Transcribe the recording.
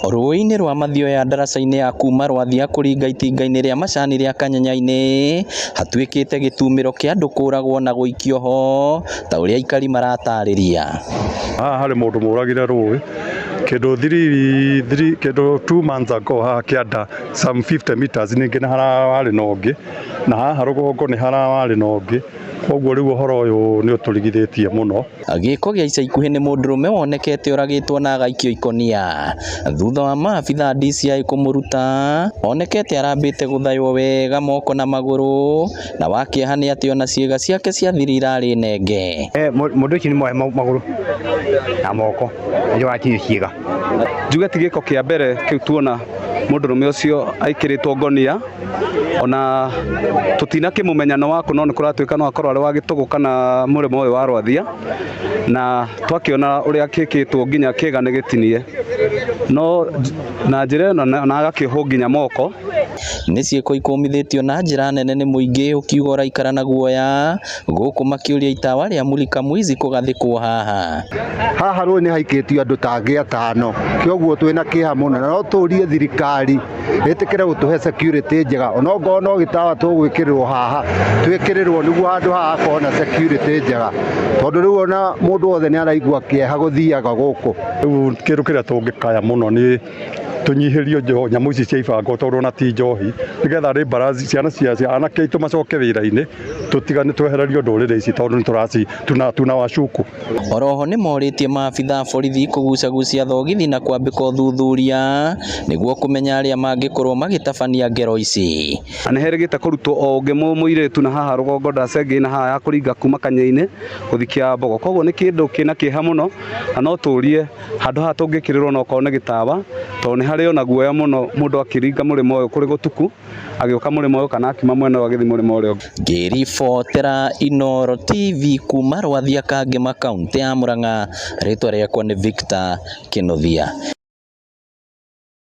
Rũĩ-inĩ rwa Mathioya ndaraca-inĩ ya kuma Rwathia kũringa itinga-inĩ rĩa macani rĩa Kanyanya-inĩ hatuĩkĩte gĩtumĩro kĩa andũ kũragwo na gũikio ho ta ũrĩa aikari maratarĩria. Haha harĩ mũndũ mũragire rũĩ kĩndũ 2 months ago haha kĩanda some 50 meters ningĩ nĩ hararĩ na ũngĩ na haha rũgongo nĩ hararĩ na ũngĩ, koguo rĩu ũhoro ũyũ nĩ ũtũrigithĩtie mũno. Gĩko gĩa ica ikuhĩ nĩ mũndũrũme wonekete ũragĩtwo na agaikio ikonia thutha wa maabitha DCI kũmũruta, onekete arambĩte gũthaywo wega moko na magũrũ na wakĩeha nĩ atĩ ona ciĩga ciake cia thiri irarĩ nenge. Mũndũ ũcio nĩ mwohe magũrũ na moko nĩguo atinio ciĩga. Njuge ti gĩko kĩa mbere kĩu tuona mũndũrũme ũcio aikĩrĩtwo ngonia, ona tũtinakĩmũmenya no wako no nĩ kũratuĩka no akorwo arĩ wa Gĩtũgũ kana mũrĩmo ũyũ wa Rwathia, na twakĩona ũrĩa kĩkĩtwo nginya kĩĩga nĩ gĩtinie no na njĩra ĩno na agakĩohwo nginya moko. Nĩ ciĩko ikumithĩtio na njĩra nene nĩ mũingĩ ũkiuga ũraikara na guoya gũkũ makĩũria itawa rĩa Mulika Mwizi kũgathĩkwo haha. Haha rũĩ nĩ haikĩtio andũ tangĩ 5, kĩoguo twĩna kĩeha mũno na no tũrie thirikari ĩtĩkĩre gũtũhe security njega, onokorwo no gĩtawa tũgwĩkĩrĩrwo haha twĩkĩrĩrwo nĩguo handũ haha hakorwo na security njega, tondũ rĩu ona mũndũ wothe nĩ araigua kĩeha gũthiaga gũkũ. Rĩu kĩndũ kĩrĩa tũngĩkaya mũno nĩ tũnyihĩrio nyamũ ici cia ibango tondũ ona ti njohi, nĩgetha rĩ mbarathi ciana cia anake aitũ macoke wĩra-inĩ tũtigane twehererio ndũrĩrĩ ici tondũ nĩ tuna washuku. Oroho nĩ morĩtie maabitha borithi kũgucagucia thogithi na kwambĩka ũthuthuria nĩguo kũmenya arĩa mangĩkorwo magĩtabania ngero ici. Nĩ herĩgĩte kũrutwo o ũngĩ mũirĩtu na haha rũgongo ndacengĩ na haha ya kũringa kuma Kanyanya-inĩ gũthiĩ Kĩambogo, koguo nĩ kĩndũ kĩna kĩeha mũno na no tũrie handũ haha tũngĩkĩrĩrwo na okorwo nĩ gĩtawa, tondũ nĩ harĩ ona guoya mũno mũndũ akĩringa mũrĩmo ũyũ kũrĩ gũtuku agĩũka mũrĩmo ũyũ kana akiuma mwena ũyũ agĩthiĩ mũrĩmo ũrĩa ũngĩ. Ngĩribotera Inooro TV kuma Rwathia Kangema kaũntĩ ya Murang'a, rĩtwa rĩakwa nĩ Victor Kĩnuthia.